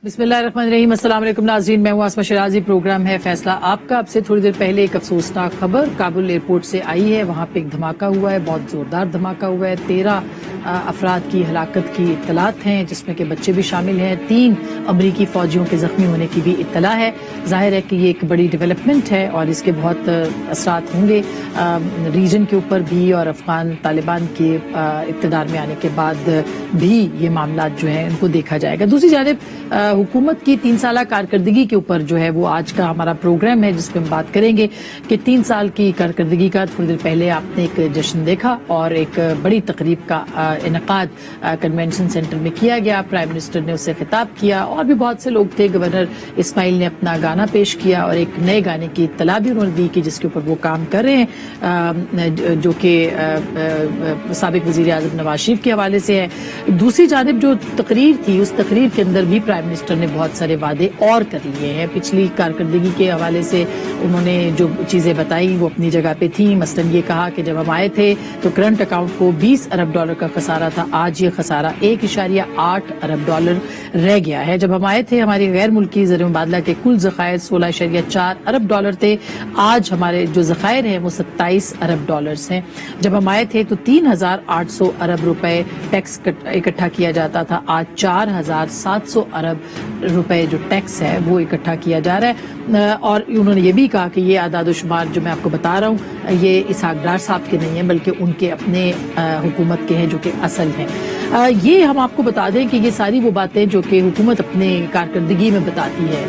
बिस्मिल्लाहिर्रहमानिर्रहीम। अस्सलाम वालेकुम नाज़रीन, मैं हूं आसमा शराजी। प्रोग्राम है फैसला आपका। अब से थोड़ी देर पहले एक अफसोसनाक खबर काबुल एयरपोर्ट से आई है। वहां पे एक धमाका हुआ है, बहुत जोरदार धमाका हुआ है। 13 अफराद की हलाकत की इत्तलात हैं, जिसमें के बच्चे भी शामिल हैं। 3 अमरीकी फौजियों के जख्मी होने की भी इत्तला है। जाहिर है कि ये एक बड़ी डेवलपमेंट है और इसके बहुत असरात होंगे रीजन के ऊपर भी, और अफगान तालिबान के इक़्तिदार में आने के बाद भी ये मामला जो है इनको देखा जाएगा। दूसरी जानिब हुकूमत की 3 साल कारकर्दगी के ऊपर जो है वो आज का हमारा प्रोग्राम है, जिसपे हम बात करेंगे कि 3 साल की कारकर्दगी का थोड़ी देर पहले आपने एक जश्न देखा और एक बड़ी तकरीब का इनकाद कन्वेंशन सेंटर में किया गया। प्राइम मिनिस्टर ने उससे खिताब किया और भी बहुत से लोग थे। गवर्नर इस्माइल ने अपना गाना पेश किया और एक नए गाने की इत्तला भी उन्होंने दी कि जिसके ऊपर वो काम कर रहे हैं, जो कि साबिक वजीर आज़म नवाज शरीफ के हवाले से है। दूसरी जानिब जो तकरीर थी, उस तकरीर के अंदर भी प्राइम मिनिस्टर ने बहुत सारे वादे और कर लिए हैं। पिछली कारकर्दगी के हवाले से उन्होंने जो चीजें बताई वो अपनी जगह पे थी। मसलन ये कहा कि जब हम आए थे तो करंट अकाउंट को $20 अरब का खसारा था, आज ये खसारा $1.8 अरब रह गया है। जब हम आए थे हमारी गैर मुल्की ज़र मुबादला के कुल ज़खायर $16.4 अरब थे, आज हमारे जो ज़खायर हैं वो $27 अरब हैं। जब हम आए थे तो 3,800 अरब रुपए टैक्स इकट्ठा किया जाता था, आज 4,700 अरब रुपए जो टैक्स है वो इकट्ठा किया जा रहा है। और उन्होंने ये भी कहा कि ये आदाद-ओ-शुमार जो मैं आपको बता रहा हूँ ये इसहाक डार साहब के नहीं है, बल्कि उनके अपने हुकूमत के हैं जो कि असल हैं। ये हम आपको बता दें कि ये सारी वो बातें जो कि हुकूमत अपने कारकर्दगी में बताती है,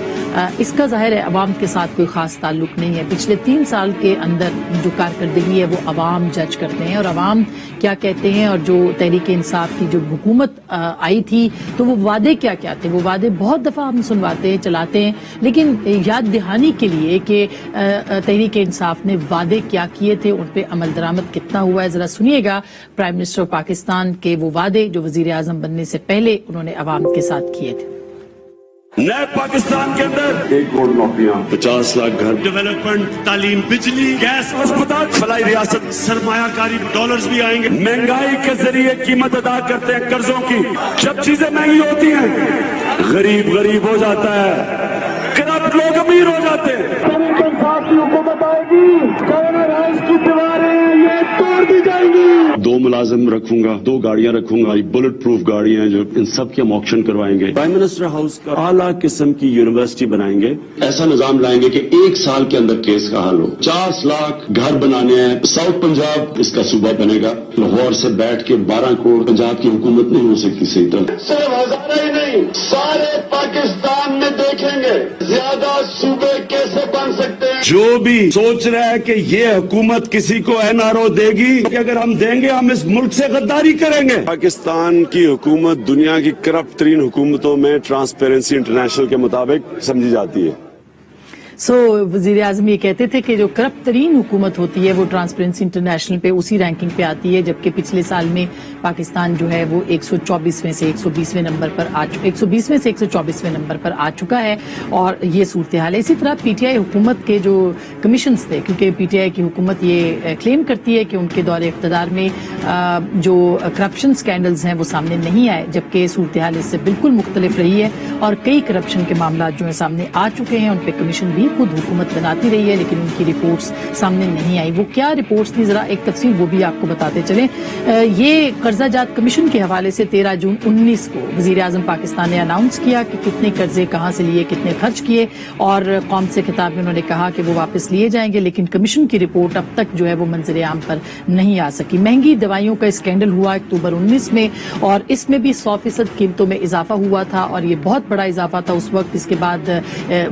इसका ज़ाहिर है अवाम के साथ कोई ख़ास ताल्लुक नहीं है। पिछले 3 साल के अंदर जो कारकर्दगी है वो अवाम जज करते हैं और अवाम क्या कहते हैं। और जो तहरीक इंसाफ की जो हुकूमत आई थी तो वो वादे क्या क्या थे, वो वादे बहुत दफ़ा हम सुनवाते हैं, चलाते हैं, लेकिन याद दहानी के लिए कि तहरीक इंसाफ ने वादे क्या किए थे, उन पर अमल दरामद कितना हुआ है, ज़रा सुनिएगा प्राइम मिनिस्टर ऑफ पाकिस्तान के वो वादे जो वज़ीर आज़म बनने से पहले उन्होंने अवाम के साथ किए थे। नए पाकिस्तान के अंदर 1 करोड़ नौकरियां, 50 लाख घर, डेवलपमेंट, तालीम, बिजली, गैस, अस्पताल, फलाई रियासत, सरमायाकारी, डॉलर्स भी आएंगे। महंगाई के जरिए कीमत अदा करते हैं कर्जों की। जब चीजें महंगी होती हैं गरीब गरीब हो जाता है, करप्ट लोग अमीर हो जाते हैं। की हुकूमत आएगी, गवर्नर हाउस की दीवारें ये तोड़ दी जाएंगी। 2 मुलाजिम रखूंगा, 2 गाड़ियां रखूंगा, बुलेट प्रूफ गाड़ियां जो इन सब के हम ऑक्शन करवाएंगे। प्राइम मिनिस्टर हाउस का आला किस्म की यूनिवर्सिटी बनाएंगे। ऐसा निजाम लाएंगे कि 1 साल के अंदर केस का हल हो। 50 लाख घर बनाने हैं। साउथ पंजाब इसका सूबा बनेगा। लाहौर से बैठ के 12 करोड़ पंजाब की हुकूमत नहीं हो सकती सही तरह। सिर्फ हज़ारा ही नहीं, सारे पाकिस्तान में देखेंगे ज्यादा सूबे कैसे बन सकते हैं। जो भी सोच रहा है कि ये हुकूमत किसी को एनआरओ देगी, कि अगर हम देंगे हम इस मुल्क से गद्दारी करेंगे। पाकिस्तान की हुकूमत दुनिया की करप्ट तरीन हुकूमतों में ट्रांसपेरेंसी इंटरनेशनल के मुताबिक समझी जाती है। वज़ीर आज़म ये कहते थे कि जो करप्ट तरीन हुकूमत होती है वो ट्रांसपेरेंसी इंटरनेशनल पे उसी रैंकिंग पे आती है, जबकि पिछले साल में पाकिस्तान जो है वो 124वें से 120वें नंबर पर 120वें से 124वें नंबर पर आ चुका है। और ये सूरत हाल है। इसी तरह पीटीआई हुकूमत के जो कमीशंस थे, क्योंकि पीटीआई की हुकूमत ये क्लेम करती है कि उनके दौरे इक़्तिदार में जो करप्शन स्कैंडल्स हैं वो सामने नहीं आए, जबकि सूरत हाल इससे बिल्कुल मुख्तलिफ रही है और कई करप्शन के मामला जो है सामने आ चुके हैं। उन पर कमीशन भी खुद हुकूमत बनाती रही है, लेकिन उनकी रिपोर्ट्स सामने नहीं आई। वो क्या रिपोर्ट्स थी, जरा एक तफसील वो भी आपको बताते चलें। ये कर्जा जात कमीशन के हवाले से 13 जून 19 को वज़ीर आज़म पाकिस्तान ने अनाउंस किया कि कितने कर्जे कहाँ से लिए, कितने खर्च किए, और कौम से खिताब में उन्होंने कहा कि वो वापस लिए जाएंगे, लेकिन कमीशन की रिपोर्ट अब तक जो है वो मंजर आम पर नहीं आ सकी। महंगी दवाइयों का स्कैंडल हुआ अक्टूबर 19 में और इसमें भी 100% कीमतों में इजाफा हुआ था और ये बहुत बड़ा इजाफा था उस वक्त। इसके बाद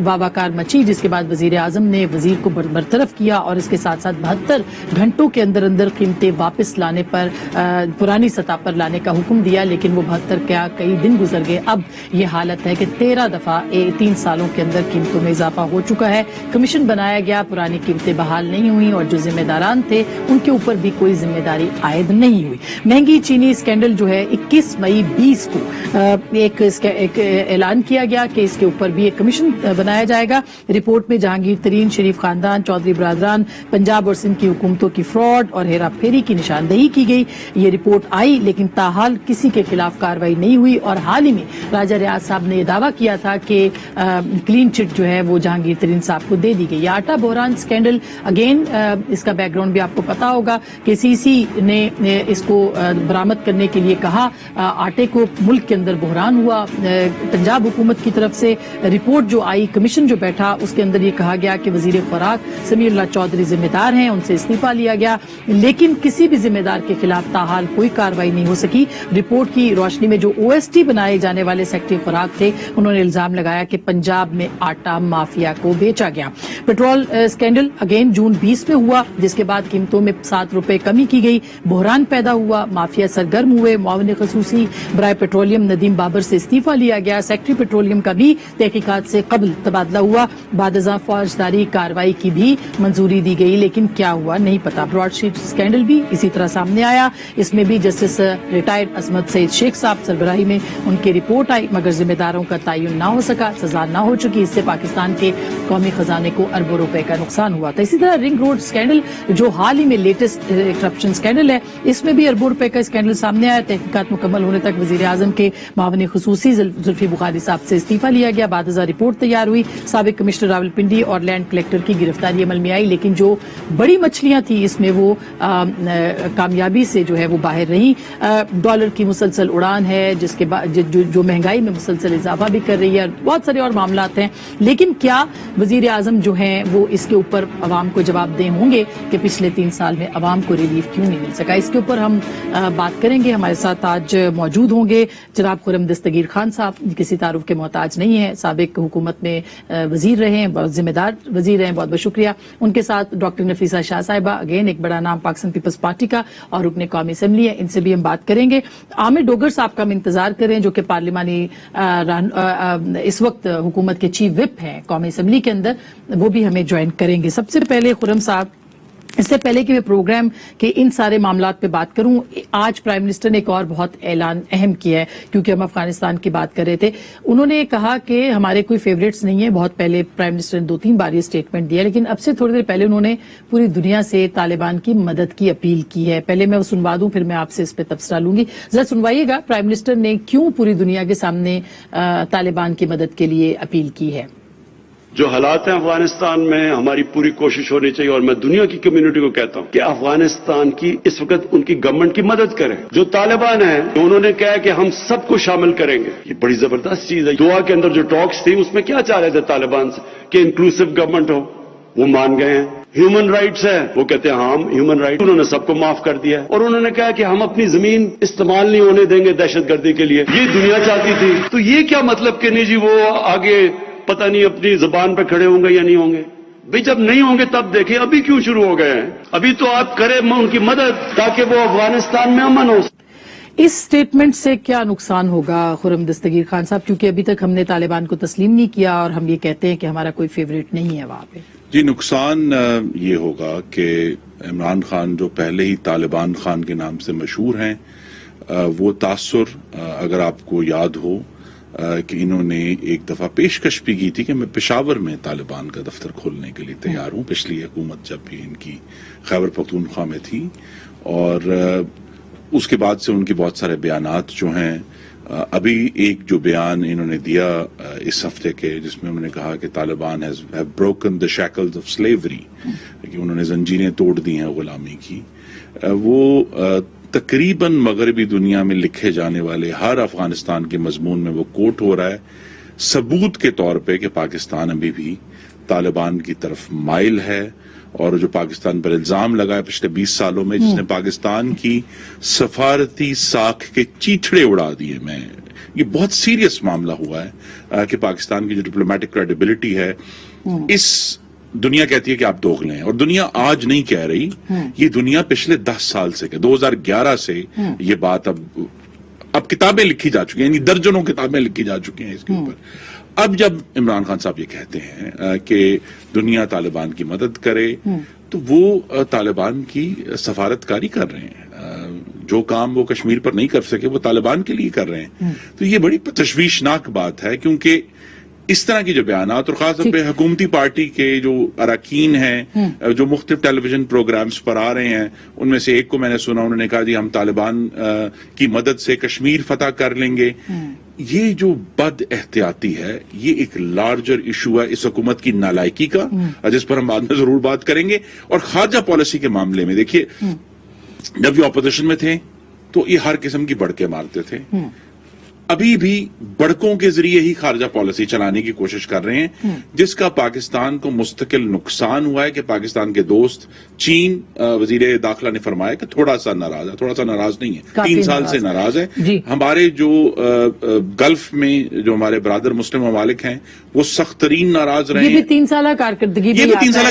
वावाकार मची, जिसके बाद वजीर आजम ने वजीर को बरतरफ किया और इसके साथ साथ 72 घंटों के अंदर अंदर कीमतें वापस लाने पर, पुरानी सतह पर लाने का हुक्म दिया, लेकिन वो 72 क्या कई दिन गुजर गए। अब ये हालत है कि 13 दफा 3 सालों के अंदर कीमतों में इजाफा हो चुका है। कमीशन बनाया गया, पुरानी कीमतें बहाल नहीं हुई और जो जिम्मेदारान थे उनके ऊपर भी कोई जिम्मेदारी आयद नहीं हुई। महंगी चीनी स्कैंडल जो है 21 मई 20 को एक ऐलान किया गया कि इसके ऊपर भी एक कमीशन बनाया जाएगा। रिपोर्ट रिपोर्ट में जहांगीर तरीन, शरीफ खानदान, चौधरी बरादरान, पंजाब और सिंध की हुकूमतों की फ्रॉड और हेरा फेरी की निशानदेही की गई। ये रिपोर्ट आई लेकिन ताहाल किसी के खिलाफ कार्रवाई नहीं हुई और हाल ही में राजा रियाज साहब ने यह दावा किया था कि क्लीन चिट जो है वो जहांगीर तरीन साहब को दे दी गई। आटा बहरान स्कैंडल अगेन, इसका बैकग्राउंड भी आपको पता होगा कि सीसी ने इसको बरामद करने के लिए कहा। आटे को मुल्क के अंदर बहरान हुआ। पंजाब हुकूमत की तरफ से रिपोर्ट जो आई, कमीशन जो बैठा, उसके अंदर ये कहा गया कि वजीर खुराक समीउल्लाह चौधरी जिम्मेदार हैं, उनसे इस्तीफा लिया गया, लेकिन किसी भी जिम्मेदार के खिलाफ ताहाल कोई कार्रवाई नहीं हो सकी। रिपोर्ट की रोशनी में जो ओएसटी बनाए जाने वाले सेक्रेटरी खुराक थे, उन्होंने इल्जाम लगाया कि पंजाब में आटा माफिया को बेचा गया। पेट्रोल स्कैंडल अगेन जून 20 में हुआ, जिसके बाद कीमतों में 7 रुपए कमी की गई, बहरान पैदा हुआ, माफिया सरगर्म हुए। मुआविन खसूसी बराए पेट्रोलियम नदीम बाबर से इस्तीफा लिया गया। सेक्रेटरी पेट्रोलियम का भी तहकीकात से कबल तबादला हुआ। बादजा फौजदारी कार्रवाई की भी मंजूरी दी गई, लेकिन क्या हुआ नहीं पता। ब्रॉडशीट स्कैंडल भी इसी तरह सामने आया। इसमें भी जस्टिस रिटायर्ड असमत सईद शेख साहब सरबराही में उनकी रिपोर्ट आई, मगर जिम्मेदारों का तयन ना हो सका, सजा ना हो चुकी। इससे पाकिस्तान के कौमी खजाने को अरबों रुपए का नुकसान हुआ था। इसी तरह रिंग रोड स्कैंडल जो हाल ही में लेटेस्ट करप्शन स्कैंडल है, इसमें भी अरबों रुपए का स्कैंडल सामने आया। तहकीकात मुकम्मल होने तक वजीर आजम के मुआविन खसूसी जुल्फी बुखारी साहब से इस्तीफा लिया गया। बादजा रिपोर्ट तैयार हुई। साबिक कमिश्नर रावलपिंडी और लैंड कलेक्टर की गिरफ्तारी अमल में आई, लेकिन जो बड़ी मछलियां थी इसमें वो कामयाबी से जो है वो बाहर रही। डॉलर की मुसलसल उड़ान है, जिसके बाद जो महंगाई में मुसलसल इजाफा भी कर रही है। बहुत सारे और मामलात हैं, लेकिन क्या वजीर आजम जो हैं वो इसके ऊपर अवाम को जवाबदेह होंगे कि पिछले 3 साल में अवाम को रिलीफ क्यों नहीं मिल सका? इसके ऊपर हम बात करेंगे। हमारे साथ आज मौजूद होंगे जनाब खुर्रम दस्तगीर खान साहब, किसी तारुफ के मोहताज नहीं है, साबिक हुकूमत में वजीर रहे हैं, बहुत जिम्मेदार वजीर हैं, बहुत बहुत शुक्रिया। उनके साथ डॉक्टर नफीसा शाह साहिबा, अगेन एक बड़ा नाम पाकिस्तान पीपल्स पार्टी का और रुकने कौमी असम्बली है, इनसे भी हम बात करेंगे। आमिर डोगर साहब का हम इंतजार करें, जो कि पार्लिमानी इस वक्त हुकूमत के चीफ विप हैं कौमी असम्बली के अंदर, वो भी हमें ज्वाइन करेंगे। सबसे पहले खुर्रम साहब, इससे पहले कि मैं प्रोग्राम के इन सारे मामलात पे बात करूं, आज प्राइम मिनिस्टर ने एक और बहुत ऐलान अहम किया है, क्योंकि हम अफगानिस्तान की बात कर रहे थे। उन्होंने कहा कि हमारे कोई फेवरेट्स नहीं है। बहुत पहले प्राइम मिनिस्टर ने 2-3 बार ये स्टेटमेंट दिया, लेकिन अब से थोड़ी देर पहले उन्होंने पूरी दुनिया से तालिबान की मदद की अपील की है। पहले मैं वो सुनवा दूं, फिर मैं आपसे इस पर तबसरा लूंगी। जरा सुनवाइएगा प्राइम मिनिस्टर ने क्यों पूरी दुनिया के सामने तालिबान की मदद के लिए अपील की है। जो हालात हैं अफगानिस्तान में, हमारी पूरी कोशिश होनी चाहिए, और मैं दुनिया की कम्युनिटी को कहता हूं कि अफगानिस्तान की इस वक्त उनकी गवर्नमेंट की मदद करें। जो तालिबान है, उन्होंने कहा कि हम सबको शामिल करेंगे, ये बड़ी जबरदस्त चीज है। दुआ के अंदर जो टॉक्स थी, उसमें क्या चाह रहे थे तालिबान से कि इंक्लूसिव गवर्नमेंट हो, वो मान गए हैं। ह्यूमन राइट्स है, वो कहते हैं हाँ ह्यूमन राइट, उन्होंने सबको माफ कर दिया। और उन्होंने कहा कि हम अपनी जमीन इस्तेमाल नहीं होने देंगे दहशतगर्दी के लिए, ये दुनिया चाहती थी। तो ये क्या मतलब कि नहीं जी वो आगे पता नहीं अपनी जुबान पर खड़े होंगे या नहीं होंगे? भाई जब नहीं होंगे तब देखें, अभी क्यों शुरू हो गए हैं? अभी तो आप करें उनकी मदद ताकि वो अफगानिस्तान में अमन हो। इस स्टेटमेंट से क्या नुकसान होगा खुर्रम दस्तगीर खान साहब, क्योंकि अभी तक हमने तालिबान को तस्लीम नहीं किया और हम ये कहते हैं कि हमारा कोई फेवरेट नहीं है वहां पे। जी, नुकसान ये होगा कि इमरान खान जो पहले ही तालिबान खान के नाम से मशहूर हैं, वो तासुर, अगर आपको याद हो कि इन्होंने एक दफा पेशकश भी की थी कि मैं पेशावर में तालिबान का दफ्तर खोलने के लिए तैयार हूं, पिछली हुकूमत जब भी इनकी खैबर पख्तूनख्वा में थी। और उसके बाद से उनके बहुत सारे बयानात जो हैं, अभी एक जो बयान इन्होंने दिया इस हफ्ते के, जिसमें उन्होंने कहा कि Taliban have broken the shackles of slavery, कि उन्होंने जंजीरें तोड़ दी हैं गुलामी की, वो तकरीबन मगरबी दुनिया में लिखे जाने वाले हर अफगानिस्तान के मजमून में वो कोट हो रहा है, सबूत के तौर पे कि पाकिस्तान अभी भी तालिबान की तरफ माइल है। और जो पाकिस्तान पर इल्जाम लगा है पिछले 20 सालों में, जिसने पाकिस्तान की सफारती साख के चीथड़े उड़ा दिए, ये बहुत सीरियस मामला हुआ है कि पाकिस्तान की जो डिप्लोमेटिक क्रेडिबिलिटी है, इस दुनिया कहती है कि आप दोगले हैं। और दुनिया आज नहीं कह रही, ये दुनिया पिछले 10 साल से 2011 से ये बात अब किताबें लिखी जा चुकी हैं, यानी दर्जनों किताबें लिखी जा चुकी हैं इसके ऊपर। अब जब इमरान खान साहब ये कहते हैं कि दुनिया तालिबान की मदद करे, तो वो तालिबान की सफारतकारी कर रहे हैं। जो काम वो कश्मीर पर नहीं कर सके, वो तालिबान के लिए कर रहे हैं। तो ये बड़ी तशवीशनाक बात है, क्योंकि اس طرح کی جو بیانات اور خاص طور پہ حکومتی پارٹی کے جو اراکین ہیں جو مختلف ٹیلی ویژن پروگرامز پر آ رہے ہیں، ان میں سے ایک کو میں نے سنا، انہوں نے کہا جی ہم طالبان کی مدد سے کشمیر فتح کر لیں گے. یہ جو بد احتیاطی ہے، یہ ایک لارجر ایشو ہے اس حکومت کی نالائکی کا، جس پر ہم بعد میں ضرور بات کریں گے. اور خارجہ پالیسی کے معاملے میں دیکھیے، جب یہ اپوزیشن میں تھے تو یہ ہر قسم کی بڑکے مارتے تھے. ابھی بھی بڑکوں کے ذریعے ہی خارجہ پالیسی چلانے کی کوشش کر رہے ہیں، جس کا پاکستان کو مستقل نقصان ہوا ہے. کہ پاکستان کے دوست چین، وزیر داخلہ نے فرمایا کہ تھوڑا سا ناراض ہے، تھوڑا سا ناراض نہیں ہے، 3 سال سے ناراض ہے. ہمارے جو گلف میں جو ہمارے برادر مسلم ممالک ہیں وہ سخت ترین ناراض رہے ہیں. یہ بھی 3 سالہ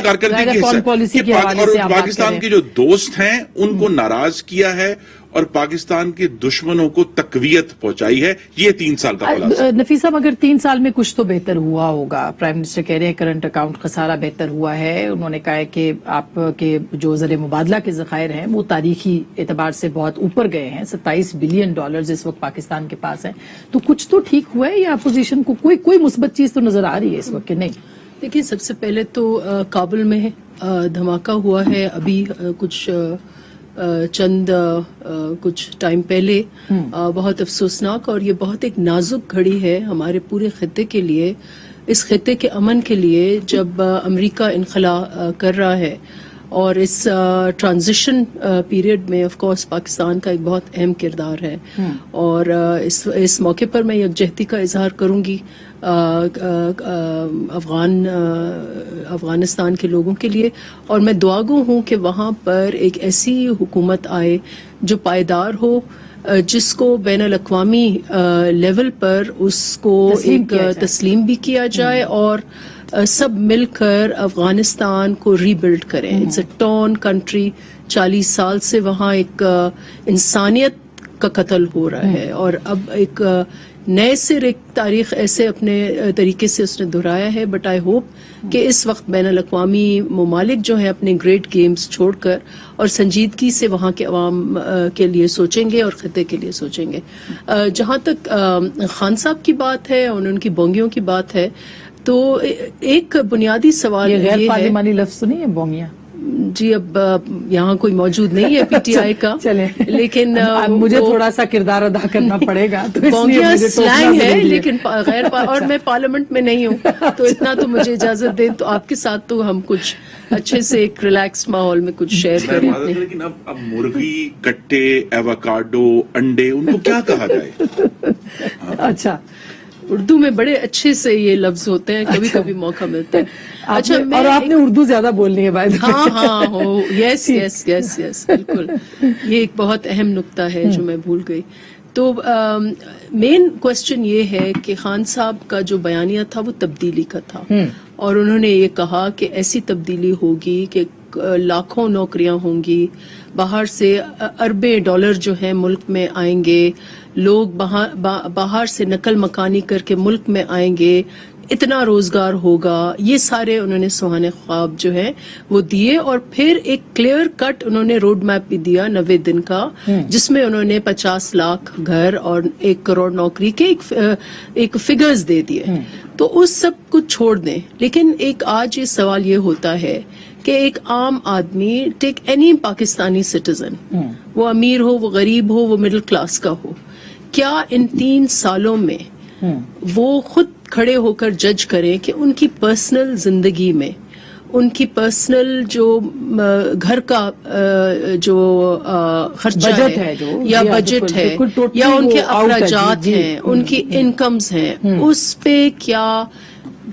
کارکردگی اور پاکستان کے جو دوست ہیں ان کو ناراض کیا ہے اور پاکستان کے دشمنوں کو تقویت پہنچائی ہے. یہ 3 سال کا خلاصہ. نفیس صاحب، اگر 3 سال میں کچھ تو بہتر ہوا ہوگا. پرائم منسٹر کہہ رہے ہیں کرنٹ اکاؤنٹ خسارہ بہتر ہوا ہے. انہوں نے کہا ہے کہ آپ کے جو زر مبادلہ کے ذخائر ہیں وہ تاریخی اعتبار سے بہت اوپر گئے ہیں. $27 بلین اس وقت پاکستان کے پاس ہیں. تو کچھ تو ٹھیک ہوا ہے یا اپوزیشن کو کوئی مثبت چیز تو نظر آ رہی ہے اس وقت کہ نہیں؟ دیکھیے، سب سے پہلے تو کابل میں دھماکہ ہوا ہے ابھی کچھ کچھ ٹائم پہلے. بہت افسوسناک، اور یہ بہت ایک نازک گھڑی ہے ہمارے پورے خطے کے لیے، اس خطے کے امن کے لیے، جب امریکہ انخلا کر رہا ہے. اور اس ٹرانزیشن پیریڈ میں آف کورس پاکستان کا ایک بہت اہم کردار ہے. اور اس موقع پر میں یکجہتی کا اظہار کروں گی افغانستان کے لوگوں کے لیے. اور میں دعاگو ہوں کہ وہاں پر ایک ایسی حکومت آئے جو پائیدار ہو، جس کو بین الاقوامی لیول پر اس کو ایک تسلیم بھی کیا جائے اور سب مل کر افغانستان کو ری بلڈ کریں. It's a torn country. 40 سال سے وہاں ایک انسانیت کا قتل ہو رہا ہے، اور اب ایک نئے سر ایک تاریخ ایسے اپنے طریقے سے اس نے دہرایا ہے. بٹ آئی ہوپ کہ اس وقت بین الاقوامی ممالک جو ہیں اپنے گریٹ گیمز چھوڑ کر اور سنجیدگی سے وہاں کے عوام کے لیے سوچیں گے اور خطے کے لیے سوچیں گے. جہاں تک خان صاحب کی بات ہے اور ان کی بونگیوں کی بات ہے، تو ایک بنیادی سوال یہ غیر ہے، پارلیمانی لفظ تو نہیں ہے بونگیاں؟ جی اب یہاں کوئی موجود نہیں ہے پی ٹی آئی کا، لیکن مجھے تھوڑا سا کردار ادا کرنا پڑے گا. بونگیاں سلینگ ہے، لیکن غیر اور میں پارلیمنٹ میں نہیں ہوں، تو اتنا تو مجھے اجازت دیں تو آپ کے ساتھ تو ہم کچھ اچھے سے ایک ریلیکس ماحول میں کچھ شیئر کریں. لیکن اب مرغی، کٹے، ایووکاڈو، انڈے، ان کو کیا کہا جائے؟ اچھا، اردو میں بڑے اچھے سے یہ لفظ ہوتے ہیں، کبھی کبھی موقع ملتا ہے. اچھا، اور آپ نے اردو زیادہ بولنی ہے بائی. ہاں یس یس یس یس بالکل. یہ ایک بہت اہم نقطہ ہے جو میں بھول گئی. تو مین کوشچن یہ ہے کہ خان صاحب کا جو بیانیہ تھا وہ تبدیلی کا تھا، اور انہوں نے یہ کہا کہ ایسی تبدیلی ہوگی کہ لاکھوں نوکریاں ہوں گی، باہر سے اربیں ڈالر جو ہیں ملک میں آئیں گے، لوگ باہر سے نقل مکانی کر کے ملک میں آئیں گے، اتنا روزگار ہوگا. یہ سارے انہوں نے سہانے خواب جو ہیں وہ دیے. اور پھر ایک کلیئر کٹ انہوں نے روڈ میپ بھی دیا 90 دن کا، جس میں انہوں نے 50 لاکھ گھر اور 1 کروڑ نوکری کے ایک فگرز دے دیے. تو اس سب کو چھوڑ دیں. لیکن ایک آج یہ سوال یہ ہوتا ہے کہ ایک عام آدمی، ٹیک اینی پاکستانی سٹیزن، وہ امیر ہو، وہ غریب ہو، وہ مڈل کلاس کا ہو، کیا ان 3 سالوں میں وہ خود کھڑے ہو کر جج کریں کہ ان کی پرسنل زندگی میں، ان کی پرسنل جو گھر کا جو خرچہ ہے یا بجٹ ہے یا ان کے اخراجات ہیں، ان کی انکمز ہیں، اس پہ کیا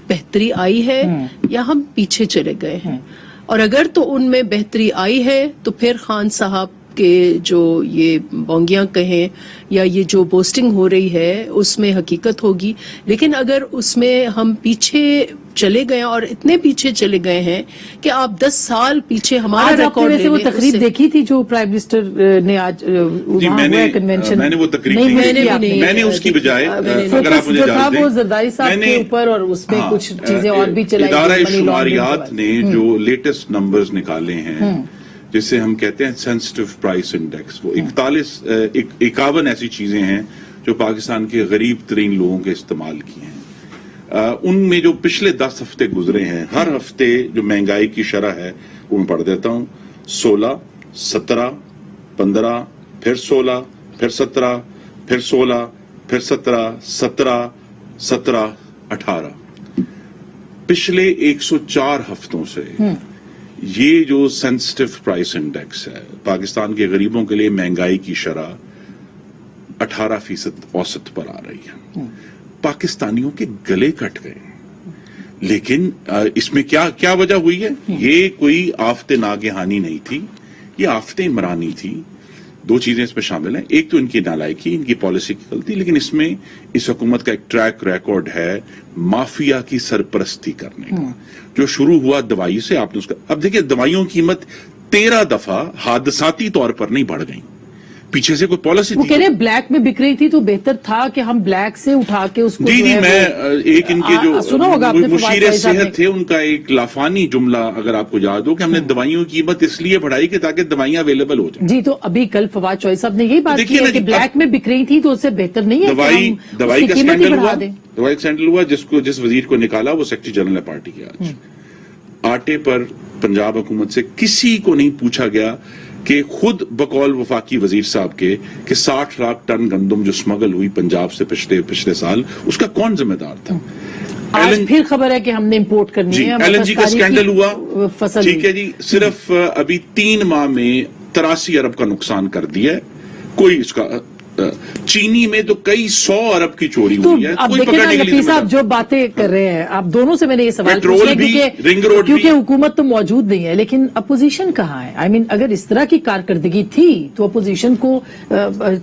بہتری آئی ہے یا ہم پیچھے چلے گئے ہیں. اور اگر تو ان میں بہتری آئی ہے تو پھر خان صاحب کے جو یہ بونگیاں کہیں یا یہ جو بوسٹنگ ہو رہی ہے اس میں حقیقت ہوگی. لیکن اگر اس میں ہم پیچھے چلے گئے اور اتنے پیچھے چلے گئے ہیں کہ آپ 10 سال پیچھے ہمارا ریکارڈ لے لیں. وہ تقریب دیکھی تھی جو پرائم منسٹر نے آج کنونشن؟ میں نے وہ تقریب میں نے اس کی بجائے اگر آپ مجھے اجازت دیں، وہ زرداری صاحب کے اوپر اور اس میں کچھ چیزیں اور بھی چلائی. ادارہ شماریات نے جو لیٹسٹ نمبرز نکالے ہیں جسے ہم کہتے ہیں سینسٹیو پرائس انڈیکس، وہ 51 ایسی چیزیں ہیں جو پاکستان کے غریب ترین لوگوں کے استعمال کی ہیں. ان میں جو پچھلے 10 ہفتے گزرے ہیں، ہر ہفتے جو مہنگائی کی شرح ہے وہ میں پڑھ دیتا ہوں: 16، 17، 15، پھر 16، پھر 17، پھر 16، پھر 17، 17، 17، 18۔ پچھلے 104 ہفتوں سے یہ جو سینسٹیو پرائس انڈیکس ہے، پاکستان کے غریبوں کے لیے مہنگائی کی شرح 18% اوسط پر آ رہی ہے۔ پاکستانیوں کے گلے کٹ گئے، لیکن اس میں کیا وجہ ہوئی ہے؟ یہ کوئی آفت ناگہانی نہیں تھی، یہ آفت عمرانی تھی۔ دو چیزیں اس میں شامل ہیں، ایک تو ان کی نالائکی، ان کی پالیسی کی غلطی، لیکن اس میں اس حکومت کا ایک ٹریک ریکارڈ ہے مافیا کی سرپرستی کرنے کا، جو شروع ہوا دوائی سے۔ آپ نے اس کا، اب دیکھیں دوائیوں کی قیمت 13 دفعہ حادثاتی طور پر نہیں بڑھ گئی، پیچھے سے کوئی پالیسی وہ کہہ رہے ہیں بلیک میں بک رہی تھی تو بہتر تھا کہ ہم بلیک سے اٹھا کے اس کو جی میں ایک ان کے جو سنا ہوگا آپ نے فواد مشیر بھائی صاحب نے۔ صحت تھے، ان کا ایک لافانی جملہ اگر آپ کو یاد ہو کہ ہم نے دوائیوں کی قیمت اس لیے بڑھائی کہ تاکہ دوائیاں اویلیبل ہو جائیں۔ جی تو ابھی کل فواد چوہدری صاحب نے یہی بات کی ہے کہ بلیک میں بک رہی تھی تو اس سے بہتر نہیں ہے کہ ہم دوائی اس کا کی قیمت ہی اسکینڈل بڑھا ہوا، دیں۔ دوائی کا اسکینڈل ہوا، جس وزیر کو نکالا وہ سیکرٹری جنرل ہے پارٹی کے۔ آج آٹے پر پنجاب حکومت سے کسی کو نہیں پوچھا گیا کہ خود بقول وفاقی وزیر صاحب کے کہ 60 لاکھ ٹن گندم جو سمگل ہوئی پنجاب سے پچھلے سال، اس کا کون ذمہ دار تھا؟ آج پھر خبر ہے کہ ہم نے امپورٹ کرنی جی ہے، ایل این جی کا اسکینڈل ہوا، فصل ٹھیک ہے جی، صرف ابھی 3 ماہ میں 83 ارب کا نقصان کر دیا ہے، کوئی اس کا چینی میں تو کئی 100 ارب کی چوری تو ہوئی ہے، اب کوئی دیکھیں پکڑنے نا کے لیے نفیس صاحب جو باتیں کر رہے ہیں، آپ دونوں سے میں نے یہ سوال پیٹرول پوچھا بھی، رنگ ہے روڈ بھی۔ کیونکہ حکومت تو موجود نہیں ہے، لیکن اپوزیشن کہاں ہے؟ آئی مین اگر اس طرح کی کارکردگی تھی تو اپوزیشن کو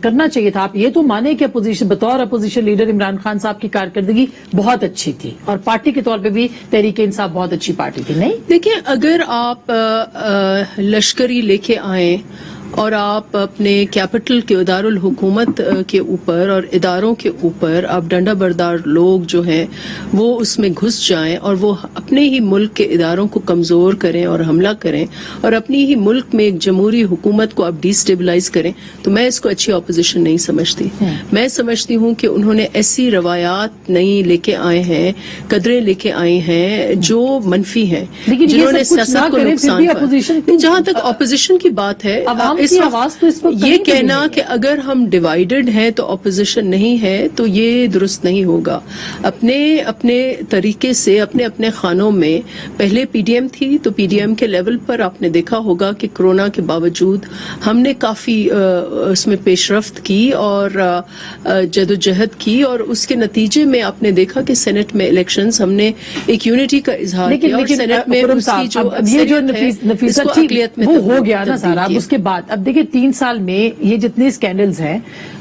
کرنا چاہیے تھا۔ آپ یہ تو مانیں کہ اپوزیشن بطور اپوزیشن لیڈر عمران خان صاحب کی کارکردگی بہت اچھی تھی، اور پارٹی کے طور پہ بھی تحریک انصاف بہت اچھی پارٹی تھی، نہیں؟ دیکھیں اگر آپ لشکری لے کے آئیں اور آپ اپنے کیپٹل کے دارالحکومت کے اوپر اور اداروں کے اوپر آپ ڈنڈا بردار لوگ جو ہیں وہ اس میں گھس جائیں اور وہ اپنے ہی ملک کے اداروں کو کمزور کریں اور حملہ کریں اور اپنی ہی ملک میں ایک جمہوری حکومت کو آپ ڈی سٹیبلائز کریں، تو میں اس کو اچھی اپوزیشن نہیں سمجھتی۔ میں سمجھتی ہوں کہ انہوں نے ایسی روایات نئی لے کے آئے ہیں، قدریں لے کے آئے ہیں جو منفی ہیں، جنہوں نے سیاست کو نقصان پہنچایا۔ جہاں تک اپوزیشن کی بات ہے، کی آواز تو اس وقت یہ کہنا کہ اگر ہم ڈیوائیڈڈ ہیں تو اپوزیشن نہیں ہے تو یہ درست نہیں ہوگا۔ اپنے طریقے سے اپنے خانوں میں پہلے پی ڈی ایم تھی تو پی ڈی ایم کے لیول پر آپ نے دیکھا ہوگا کہ کرونا کے باوجود ہم نے کافی اس میں پیش رفت کی اور جدوجہد کی، اور اس کے نتیجے میں آپ نے دیکھا کہ سینٹ میں الیکشنز ہم نے ایک یونٹی کا اظہار کیا، اور سینٹ میں اس کی جو اقلیت میں وہ ہو گیا نا سارا۔ اب اس کے بعد اب دیکھیں 3 سال میں یہ جتنے اسکینڈلز ہیں،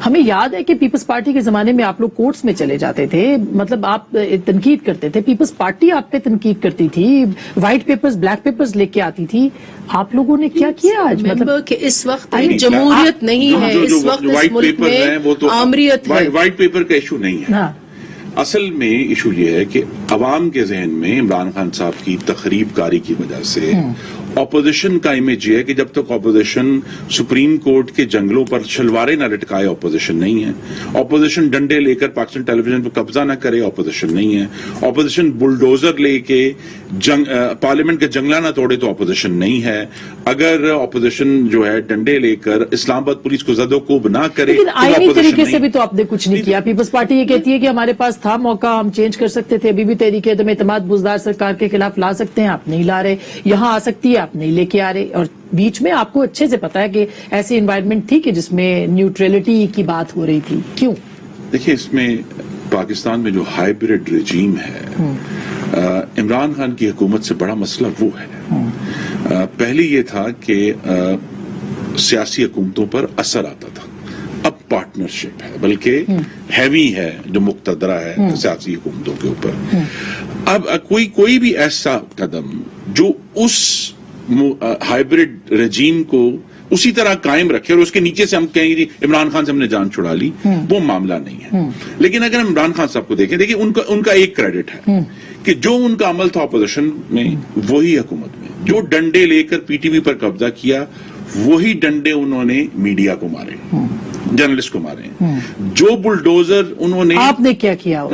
ہمیں یاد ہے کہ پیپلز پارٹی کے زمانے میں آپ لوگ کورٹس میں چلے جاتے تھے، مطلب آپ تنقید کرتے تھے، پیپلز پارٹی آپ پہ تنقید کرتی تھی، وائٹ پیپرز بلیک پیپرز لے کے آتی تھی۔ آپ لوگوں نے کیا کیا آج؟ مطلب کہ اس وقت جمہوریت نہیں ہے، اس وقت اس ملک میں آمریت ہے۔ وائٹ پیپر کا ایشو نہیں ہے، اصل میں ایشو یہ ہے کہ عوام کے ذہن میں عمران خان صاحب کی تخریب کاری کی وجہ سے اپوزیشن کا امیج یہ ہے کہ جب تک اپوزیشن سپریم کورٹ کے جنگلوں پر شلواریں نہ لٹکائے اپوزیشن نہیں ہے، اپوزیشن ڈنڈے لے کر پاکستان ٹیلی ویژن پر قبضہ نہ کرے اپوزیشن نہیں ہے، اپوزیشن بلڈوزر لے کے پارلیمنٹ کے جنگلہ نہ توڑے تو اپوزیشن نہیں ہے، اگر اپوزیشن جو ہے ڈنڈے لے کر اسلام آباد پولیس کو زد و کوب نہ کرے، لیکن آئینی طریقے سے بھی تو آپ نے کچھ نہیں کیا۔ پیپلز پارٹی یہ کہتی ہے کہ ہمارے پاس تھا موقع، ہم چینج کر سکتے تھے، ابھی بھی تحریک عدم اعتماد بزدار سرکار کے خلاف لا سکتے ہیں، آپ نہیں لا رہے، یہاں آ سکتی ہے آپ نہیں لے کے آ رہے، اور بیچ میں آپ کو اچھے سے پتا ہے کہ ایسی انوائرمنٹ تھی کہ جس میں نیوٹریلٹی کی بات ہو رہی تھی۔ کیوں؟ دیکھیں اس میں پاکستان میں جو ہائیبرڈ رجیم ہے، عمران خان کی حکومت سے بڑا مسئلہ وہ ہے۔ پہلے یہ تھا کہ سیاسی حکومتوں پر اثر آتا تھا، اب پارٹنرشپ ہے، بلکہ ہیوی ہے جو مقتدرہ ہے سیاسی حکومتوں کے اوپر۔ اب کوئی بھی ایسا قدم جو اس ہائیبرڈ رجیم کو اسی طرح قائم رکھے اور اس کے نیچے سے ہم کہیں گے عمران خان سے ہم نے جان چھڑا لی، وہ معاملہ نہیں ہے۔ لیکن اگر ہم عمران خان صاحب کو دیکھیں ان کا ایک کریڈٹ ہے کہ جو ان کا عمل تھا اپوزیشن میں وہی حکومت میں، جو ڈنڈے لے کر پی ٹی وی پر قبضہ کیا وہی ڈنڈے انہوں نے میڈیا کو مارے، جرنلسٹ کو مارے، جو بلڈوزر انہوں نے۔ آپ نے کیا کیا؟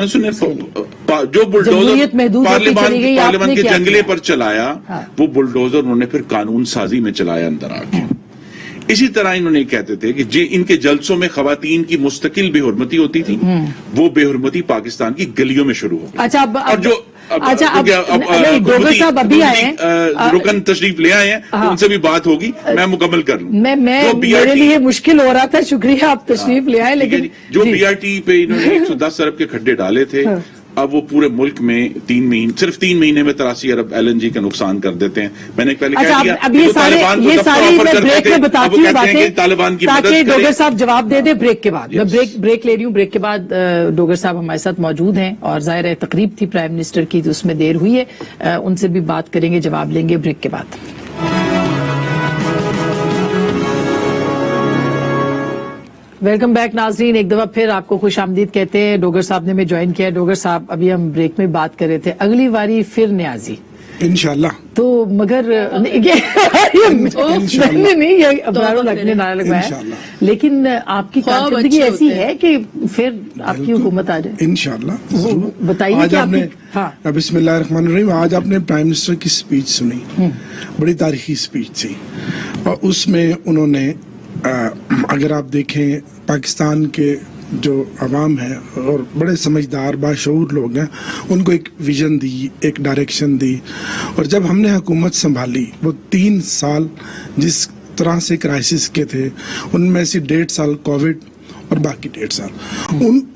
जो बुलडोजर जमहूरियत महदूद होती चली गई, आपने पार्लियामेंट के क्या जंगले किया? पर चलाया, हाँ। वो बुलडोजर उन्होंने फिर कानून साजी में चलाया अंदर आके। इसी तरह इन्होंने कहते थे कि जे इनके जलसों में खवातीन की मुस्तकिल बेहुरमती होती थी, वो बेहुरमती पाकिस्तान की गलियों में शुरू हो गई। अच्छा और जो नहीं, डोगर साहब अभी आए हैं, रुकन तशरीफ ले आए हैं, तो उनसे भी बात होगी, मैं मुकम्मल कर लूं। मैं जो मेरे लिए मुश्किल हो रहा था, शुक्रिया आप तशरीफ ले आए, ठीक है लेकिन जी। जो जी। बीआरटी पे इन्होंने 110 अरब के खड्डे डाले थे, अब वो पूरे मुल्क में सिर्फ 3 महीने में 83 अरब LNG का नुकसान कर देते हैं। मैंने पहले अच्छा, कह दिया अब कि ये वो सारे तालिबान को ये तब सारी ऑफर मैं करते ब्रेक थे, में अब बताती वो हूँ कहते हैं कि बातें, तालिबान की ताकि मदद डोगर करें। साहब जवाब दे दे ब्रेक के बाद। मैं Yes. ब्रेक ले रही हूँ। ब्रेक के बाद डोगर साहब हमारे साथ मौजूद हैं, और जाहिर है तकरीब थी प्राइम मिनिस्टर की, तो उसमें देर हुई है, उनसे भी बात करेंगे, जवाब लेंगे ब्रेक के बाद। वेलकम बैक नाजरीन, एक दफा फिर आपको खुश आमदीद कहते हैं। डोगर साहब ने हमें ज्वाइन किया। डोगर साहब, अभी हम ब्रेक में बात कर रहे थे, अगली बारी फिर न्याजी, इंशाल्लाह। तो मगर नहीं, ये अबरारुल हक ने नारा लगवाया, इंशाल्लाह। लेकिन आपकी ख्वाब कारकर्दगी अच्छे ऐसी होते हैं। है कि फिर आपकी हुकूमत आ जाए। इंशाल्लाह जरूर। बताइए आज कि आपने आपकी- हाँ। बिस्मिल्लाहिर्रहमानिर्रहीम, आज आपने प्राइम मिनिस्टर की स्पीच सुनी, बड़ी तारीखी स्पीच थी, और उसमें उन्होंने अगर आप देखें पाकिस्तान के जो अवाम है और बड़े समझदार बाशऊर लोग हैं, उनको एक विजन दी, एक डायरेक्शन दी। और जब हमने हुकूमत संभाली, वो 3 साल जिस तरह से क्राइसिस के थे, उनमें से 1.5 साल कोविड और बाकी 1.5 साल,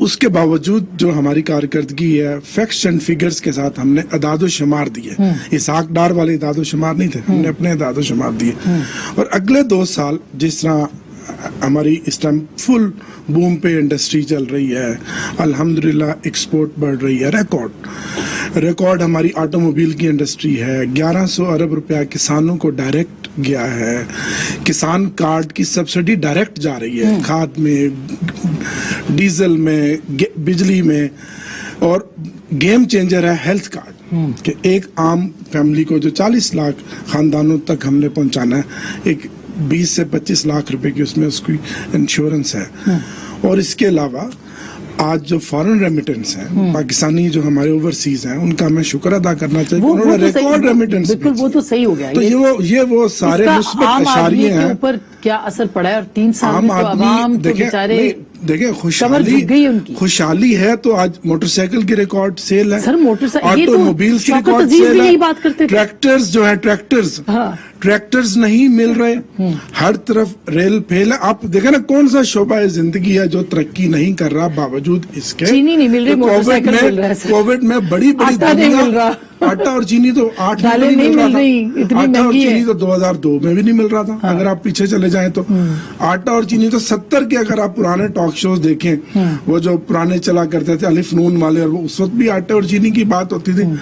उसके बावजूद जो हमारी कारकर्दगी है, फैक्ट्स एंड फिगर्स के साथ हमने अदादो शुमार दिए। इसाक डार वाले अदादो शुमार नहीं थे, हमने अपने अदादो शुमार दिए। और अगले 2 साल जिस तरह हमारी इस टाइम फुल बूम पे इंडस्ट्री चल रही है, अल्हम्दुलिल्लाह एक्सपोर्ट बढ़ रही है, रिकॉर्ड हमारी ऑटोमोबाइल की इंडस्ट्री है। 1100 अरब रुपया किसानों को डायरेक्ट गया है, किसान कार्ड की सब्सिडी डायरेक्ट जा रही है, खाद में, डीजल में, बिजली में। और गेम चेंजर है हेल्थ कार्ड, कि एक आम फैमिली को जो 40 लाख खानदानों तक हमने पहुंचाना है, एक 20 से 25 लाख रुपए की उसमें उसकी इंश्योरेंस है। और इसके अलावा आज जो फॉरेन रेमिटेंस हैं, पाकिस्तानी जो हमारे ओवरसीज हैं, उनका हमें शुक्र अदा करना चाहिए, उन्होंने तो सही- रिकॉर्ड रेमिटेंस, बिल्कुल, वो तो सही हो गया। तो ये वो सारे इसका मुस्बत आम आदमी अशारिये के हैं। ऊपर क्या असर पड़ा है? और 3 साल आम में तो आदमी अवाम तो बेचारे देखिए कमर झुक गई उनकी। खुशहाली है, तो आज मोटरसाइकिल की रिकॉर्ड सेल है, सर, मोटरसाइकिल- ये तो ऑटोमोबाइल्स की शौकत रिकॉर्ड अजीज सेल भी है, यही बात करते थे। ट्रैक्टर्स जो है, हाँ। ट्रैक्टर्स नहीं मिल रहे, हर तरफ रेल फेल है। आप देखें ना, कौन सा शोबा है जिंदगी है जो तरक्की नहीं कर रहा, बावजूद इसके चीनी नहीं मिल रही, तो मोटरसाइकिल मिल रहा है सर। कोविड में बड़ी आटा नहीं दुनिया- मिल रहा। आटा और चीनी तो 8 में दालें भी नहीं मिल रहा मिल था। रही, इतनी आटा और महंगी है। चीनी तो 2002 में भी नहीं मिल रहा था। अगर आप पीछे चले जाएं तो आटा और चीनी तो 70 के, अगर आप पुराने टॉक शोज देखें, वो जो पुराने चला करते थे अलिफ नून वाले, और वो उस वक्त भी आटे और चीनी की बात होती थी।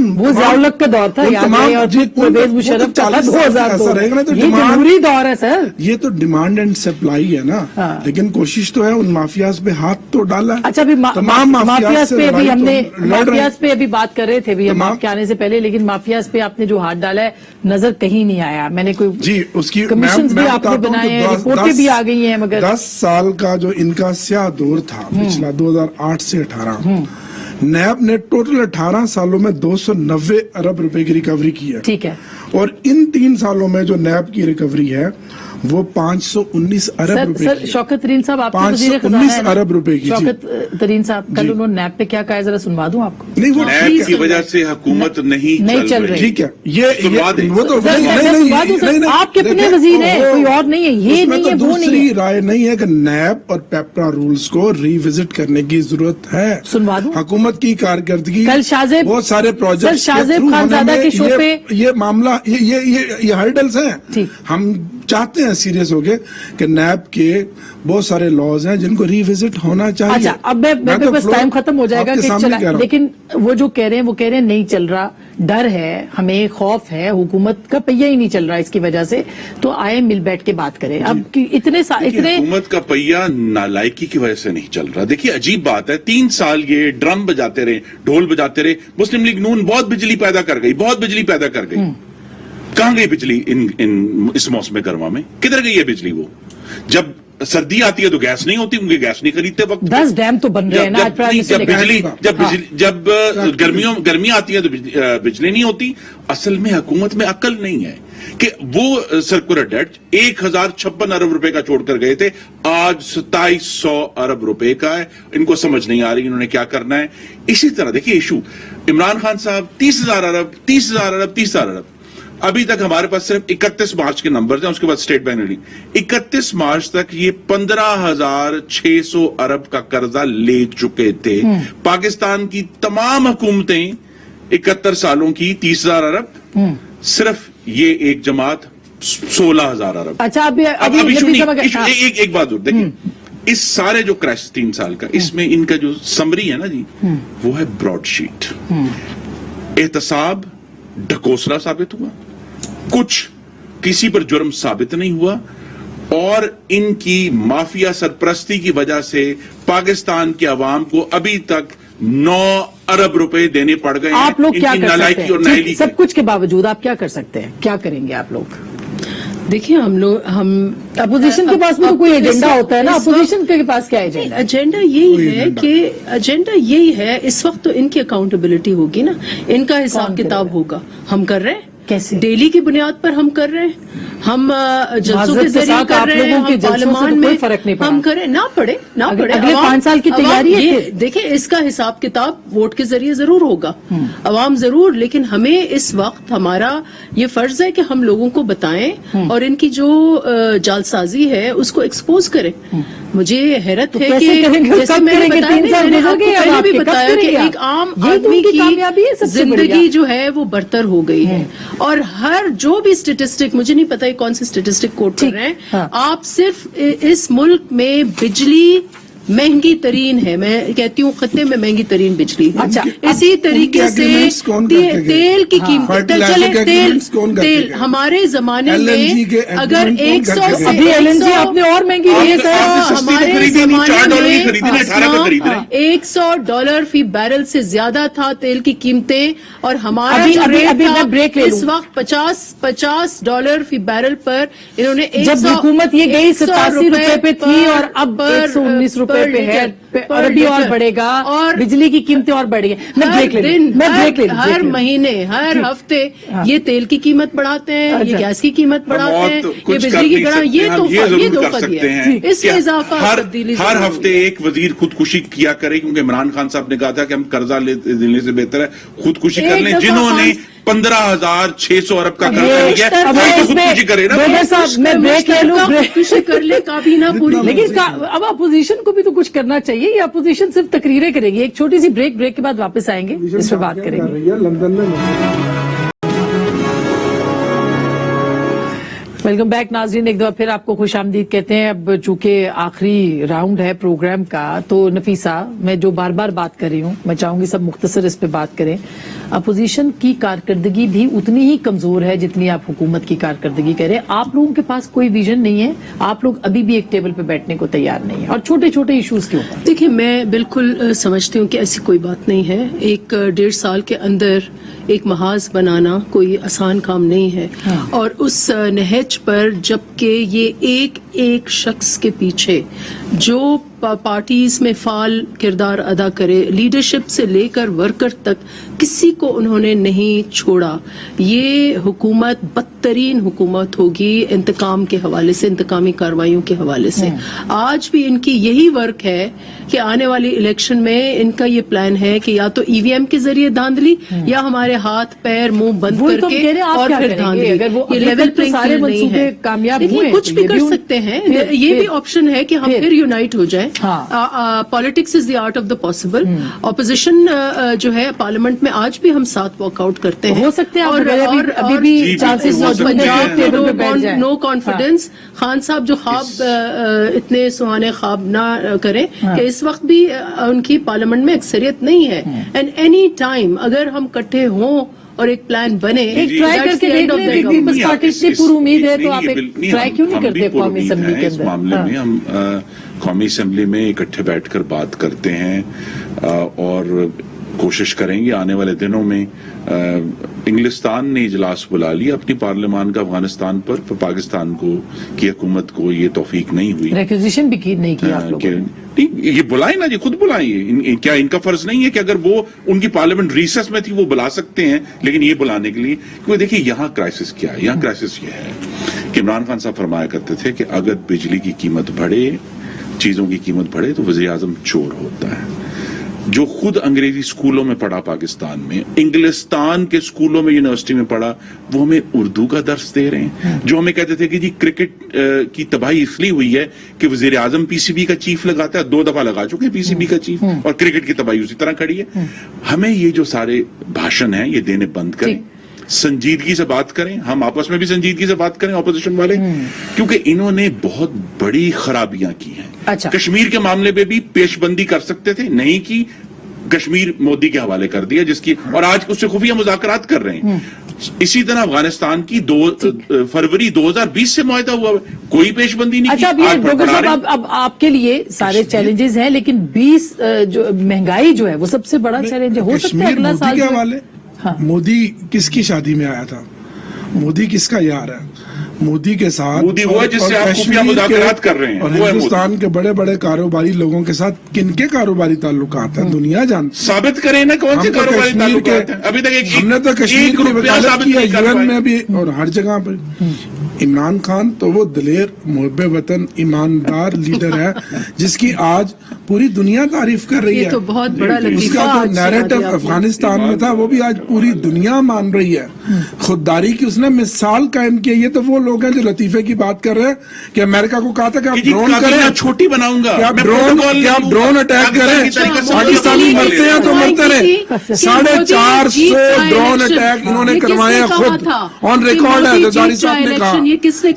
वो ज़ियाउल-हक का दौर था, याद है, और परवेज मुशर्रफ का था 2002। ये जमहूरी दौर है सर। ये तो डिमांड एंड सप्लाई है ना। हाँ। लेकिन कोशिश तो है उन माफियाज पे हाथ तो डाला है। अच्छा, अभी तमाम माफियाज से पे अभी लड़ाई तो हमने लड़ रहे हैं। माफियाज पे अभी बात कर रहे थे भी हम तमाम- आपके आने से पहले, लेकिन माफियाज पे आपने जो हाथ डाला है नजर कहीं नहीं आया। मैंने कोई जी, उसकी कमीशन भी मैं आपने बताता हूं बनाए कि हैं, 10 रिपोर्टें भी आ गई हैं, मगर 10 साल का जो इनका स्याह दौर था पिछला 2008 से 18, नैब ने टोटल 18 सालों में 290 अरब रुपए की रिकवरी की है। ठीक है। और इन 3 सालों में जो नैब की रिकवरी है वो 519 अरब रुपए सर, की है। शौकत तरीन साहब, आपके 519 अरब रुपए की, जी। शौकत तरीन साहब, कल जी। उन्होंने नैब पे क्या कहा है, जरा सुनवा दूं आपको? नहीं, वो नैब की वजह से हुकूमत नहीं चल रही। ठीक है, ये सुनवा दें। वो तो सर, नहीं, मैं नहीं, सुनवा दूं, सर, नहीं, नहीं, आप कितने देखिए, वजीर हैं? वो- कोई और नहीं है, ये उसमें नहीं तो है, वो नहीं दूसरी है। राय नहीं है कि नैब और पेपरा रूल्स को रिविजिट करने की जरूरत है। सुनवा दूं? हुकूमत की कारकर्दगी, कल शाहजेब- बहुत सारे प्रोजेक्ट सर, शाहजेब खानजादा के शो पे ये मामला, ये हर्डल्स हैं। ठीक। हम चाहते हैं सीरियस होके कि नैब के बहुत सारे लॉज हैं जिनको रिविजिट होना चाहिए। अच्छा, अब मैं तो बस फ्लो टाइम खत्म हो जाएगा आपके कि सामने चला, कह रहा हूं। लेकिन वो जो कह रहे हैं, वो कह रहे हैं नहीं चल रहा, डर है, हमें खौफ है, हुकूमत का पहिया ही नहीं चल रहा इसकी वजह से, तो आए मिल बैठ के बात करें। अब इतने हुकूमत का पहिया नालायकी की वजह से नहीं चल रहा। देखिए, अजीब बात है, 3 साल ये ड्रम बजाते रहे, ढोल बजाते रहे, मुस्लिम लीग नून बहुत बिजली पैदा कर गई, बहुत बिजली पैदा कर गई। कहां गई बिजली इस मौसम गर्मा में? किधर गई है बिजली? वो जब सर्दी आती है तो गैस नहीं होती, उनके गैस नहीं खरीदते वक्त। 10 डैम तो बन रहे हैं ना आज प्राइम मिनिस्टर ने कहा। जब गर्मी आती है तो बिजली नहीं होती। असल में हुकूमत में अक्ल नहीं है कि वो सर्कुलर डेट 1056 अरब रुपए का छोड़कर गए थे, आज 2700 अरब रुपए का है। इनको समझ नहीं आ रही इन्होंने क्या करना है। इसी तरह देखिए इशू इमरान खान साहब 30,000 अरब 30,000 अरब 30,000 अरब, अभी तक हमारे पास सिर्फ 31 मार्च के नंबर हैं, उसके बाद स्टेट बैंक ने 31 मार्च तक ये 15,600 अरब का कर्जा ले चुके थे। पाकिस्तान की तमाम हुकूमतें 71 सालों की 30,000 अरब, सिर्फ ये एक जमात 16,000 अरब। अच्छा अब एक बात और देखिए, इस सारे जो क्रैश 3 साल का, इसमें इनका जो समरी है ना जी, वो है ब्रॉडशीट। एहतसाब ढकोसला साबित हुआ, कुछ किसी पर जुर्म साबित नहीं हुआ, और इनकी माफिया सरपरस्ती की वजह से पाकिस्तान के अवाम को अभी तक 9 अरब रुपए देने पड़ गए। आप लोग क्या कर सकते और हैं? ठीक, सब कुछ के बावजूद आप क्या कर सकते हैं, क्या करेंगे आप लोग? देखिए हम अपोजिशन के पास में तो कोई एजेंडा होता है ना, अपोजिशन के पास क्या एजेंडा है? एजेंडा यही है इस वक्त तो इनकी अकाउंटेबिलिटी होगी ना, इनका हिसाब किताब होगा। हम कर रहे हैं कैसे? डेली की बुनियाद पर हम कर रहे हैं, हम जलसों के जरिए कर रहे हैं, हम पार्लियामान में फर्क नहीं पड़ा। हम करें ना पड़े अगले 5 साल की तैयारी है। देखिए इसका हिसाब किताब वोट के जरिए जरूर होगा, अवाम जरूर, लेकिन हमें इस वक्त हमारा ये फर्ज है कि हम लोगों को बताएं और इनकी जो जालसाजी है उसको एक्सपोज करें। मुझे हैरत है कि जैसे मैंने पहले भी बताया कि एक आम आदमी की जिंदगी जो है वो बदतर हो गई है, और हर जो भी स्टेटिस्टिक, मुझे नहीं पता कौन से स्टेटिस्टिक कोट कर रहे हैं, आप सिर्फ इस मुल्क में बिजली महंगी तरीन है, मैं कहती हूँ खत्ते में महंगी तरीन बिजली है। अच्छा, इसी तरीके से तेल की कीमत, चले तेल हमारे जमाने में अगर 100 से अभी LNG आपने और महंगी ली है, हमारे जमाने में $100 फी बैरल से ज्यादा था तेल की कीमतें, और हमारा रेट था इस वक्त $50 फी बैरल पर। इन्होंने जब हुकूमत ये गई 87 रुपए पे थी और अब 119 रुपए पे है, और अभी और बढ़ेगा, और बिजली की कीमतें और बढ़ेगी। मैं ब्रेक ले हर महीने हर हफ्ते ये तेल की कीमत बढ़ाते हैं, ये गैस की कीमत बढ़ाते हैं, ये बिजली की ये तोहफा दिया है, इसमें इजाफा हर हफ्ते एक वजीर खुदकुशी किया करे, क्योंकि इमरान खान साहब ने कहा था कि हम कर्जा लेने से बेहतर है खुदकुशी कर लें। जिन्होंने 15,600 अरब का कर्जा लिया है, खुदकुशी करे ना। मैं ब्रेक ले लूं, खुदकुशी कर ले काबीना पूरी। लेकिन अब अपोजिशन को भी तो कुछ करना चाहिए, या अपोजिशन सिर्फ तकरीरें करेगी? एक छोटी सी ब्रेक के बाद वापस आएंगे, इस पर बात करेंगे। लंदन में वेलकम बैक नाजरीन, एक दफा फिर आपको खुश आमदीद कहते हैं। अब चूंकि आखिरी राउंड है प्रोग्राम का, तो नफीसा, मैं जो बार बार बात कर रही हूँ, मैं चाहूंगी सब मुख्तसर इस पे बात करें। अपोजिशन की कारकर्दगी भी उतनी ही कमजोर है जितनी आप हुकूमत की कारकर्दगी कह रहे हैं। आप लोगों के पास कोई विजन नहीं है, आप लोग अभी भी एक टेबल पे बैठने को तैयार नहीं है, और छोटे छोटे इश्यूज के ऊपर। देखिए, मैं बिल्कुल समझती हूँ कि ऐसी कोई बात नहीं है। 1-1.5 साल के अंदर एक महाज बनाना कोई आसान काम नहीं है, और उस नहज पर जबकि ये एक शख्स के पीछे जो पार्टीज में फाल किरदार अदा करे, लीडरशिप से लेकर वर्कर तक किसी को उन्होंने नहीं छोड़ा। ये हुकूमत बदतरीन हुकूमत होगी इंतकाम के हवाले से, इंतकामी कार्रवाइयों के हवाले से। आज भी इनकी यही वर्क है कि आने वाली इलेक्शन में इनका ये प्लान है कि या तो ईवीएम के जरिए धांधली, या हमारे हाथ पैर मुंह बंद करके और फिर धांधली। ये लेवल प्लेइंग फील्ड नहीं है। देखिए, कुछ भी कर सकते हैं, ये भी ऑप्शन है कि हम फिर यूनाइट हो जाए। Politics is the art of the possible. Opposition जो है पार्लियामेंट में आज भी हम साथ वॉकआउट करते हैं, हो सकते हैं, और अभी भी चांसेस नो कॉन्फिडेंस। खान साहब जो ख्वाब इतने सुहाने ख्वाब ना करें कि इस वक्त भी उनकी पार्लियामेंट में अक्सरियत नहीं है। एंड एनी टाइम अगर हम इकट्ठे हों और एक प्लान बने, एक ट्राई करके देख लें। पीपल्स पार्टी इतनी पूरी उम्मीद है, तो आप एक ट्राई क्यों नहीं करते कौमी असेंबली के अंदर? इस मामले में हम कौमी असेंबली में इकट्ठे बैठकर बात करते हैं, और کوشش کریں گے آنے والے دنوں میں. انگلستان نے اجلاس بلا لیا اپنی پارلیمان کا افغانستان پر پاکستان کی حکومت کو یہ توفیق نہیں ہوئی. ریکوزیشن بھی نہیں کی آپ لوگوں نے. یہ بلائیں نا جی, خود بلائیں. کیا ان کا فرض نہیں ہے کہ اگر وہ ان کی پارلیمنٹ ریسس میں تھی وہ بلا سکتے ہیں, لیکن یہ بلانے کے لیے کیونکہ دیکھیے یہاں کرائسس کیا ہے. یہاں کرائسس یہ ہے کہ عمران خان صاحب فرمایا کرتے تھے کہ اگر بجلی کی قیمت بڑھے, چیزوں کی قیمت بڑھے تو وزیر اعظم چور ہوتا ہے. جو خود انگریزی اسکولوں میں پڑھا پاکستان میں, انگلستان کے اسکولوں میں یونیورسٹی میں پڑھا, وہ ہمیں اردو کا درس دے رہے ہیں. جو ہمیں کہتے تھے کہ جی کرکٹ کی تباہی اس لیے ہوئی ہے کہ وزیر اعظم پی سی بی کا چیف لگاتا ہے, 2 دفعہ لگا چکے ہیں پی سی بی کا چیف, اور کرکٹ کی تباہی اسی طرح کھڑی ہے. ہمیں یہ جو سارے بھاشن ہیں یہ دینے بند کریں, سنجیدگی سے بات کریں. ہم آپس میں بھی سنجیدگی سے بات کریں اپوزیشن والے, کیونکہ انہوں نے بہت بڑی خرابیاں کی ہیں. کشمیر کے معاملے پہ بھی پیش بندی کر سکتے تھے, نہیں کی, کشمیر مودی کے حوالے کر دیا جس کی, اور آج اس سے خفیہ مذاکرات کر رہے ہیں. اسی طرح افغانستان کی 2 فروری 2020 سے معاہدہ ہوا, کوئی پیش بندی نہیں کی. اچھا ڈاکٹر صاحب, اب آپ کے لیے سارے چیلنجز ہیں, لیکن 20 جو مہنگائی جو ہے وہ سب سے بڑا چیلنج ہو سکتا ہے اگلا سال. کے حوالے مودی کس کی شادی میں آیا تھا؟ مودی کس کا یار ہے؟ مودی کے ساتھ مودی وہ ہے جس سے آپ خفیہ مذاکرات کر رہے ہیں, اور ہندوستان کے بڑے بڑے کاروباری لوگوں کے ساتھ کن کے کاروباری تعلقات ہیں دنیا جانتی. ثابت کریں نا کون سے کاروباری تعلقات ہیں. ابھی تک ہم نے تو کشمیر کی وکالت کی ہے یون میں بھی اور ہر جگہ پر. عمران خان تو وہ دلیر, محب وطن, ایماندار لیڈر ہے جس کی آج پوری دنیا تعریف کر رہی ہے. یہ تو بہت بڑا اس لطیفہ کا جو نیریٹو افغانستان میں تھا وہ بھی آج پوری دنیا مان رہی ہے. خودداری کی اس نے مثال قائم کی. یہ تو وہ لوگ ہیں جو لطیفے کی بات کر رہے ہیں کہ امریکہ کو کہا تھا کہ آپ ڈرون کریں, چھوٹی بناؤں گا, کہ آپ ڈرون اٹیک کریں. پاکستانی مرتے ہیں تو مرتے رہے. 450 ڈرون اٹیک انہوں نے کروائے خود, آن ریکارڈ ہے. زرداری صاحب نے کہا,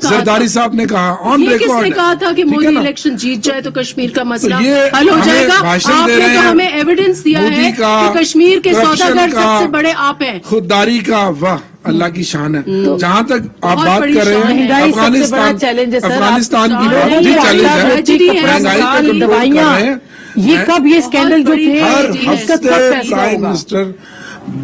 زرداری صاحب نے کہا آن ریکارڈ. کس نے کہا تھا کہ مودی الیکشن جیت جائے تو کشمیر کا مسئلہ حل ہو جائے گا؟ آپ نے تو ہمیں ایویڈنس دیا ہے کہ کشمیر کے سوداگر سب سے بڑے آپ ہیں. خودداری کا واہ اللہ کی شان ہے. جہاں تک آپ بات کر رہے ہیں افغانستان کی بات بھی چیلنج ہے. یہ کب یہ اسکینڈل جو تھے ہر ہفتے پرائم منسٹر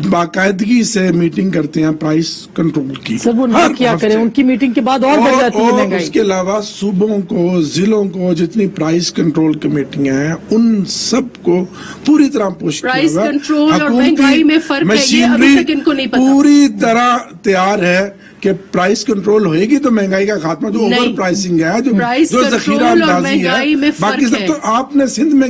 باقاعدگی سے میٹنگ کرتے ہیں پرائس کنٹرول کی. سر وہ نہ کیا کریں, ان کی میٹنگ کے بعد اور بڑھ جاتی ہے مہنگائی. اس کے علاوہ صوبوں کو, ضلعوں کو جتنی پرائس کنٹرول کمیٹیاں ہیں ان سب کو پوری طرح پوش کیا پرائس کنٹرول اور مہنگائی میں فرق ہے, یہ ابھی تک ان کو نہیں پتا. پوری طرح تیار ہے کہ پرائس کنٹرول ہوئے گی تو مہنگائی کا خاتمہ, جو اوور پرائسنگ ہے, جو ذخیرہ اندازی ہے, باقی سب تو آپ نے سندھ میں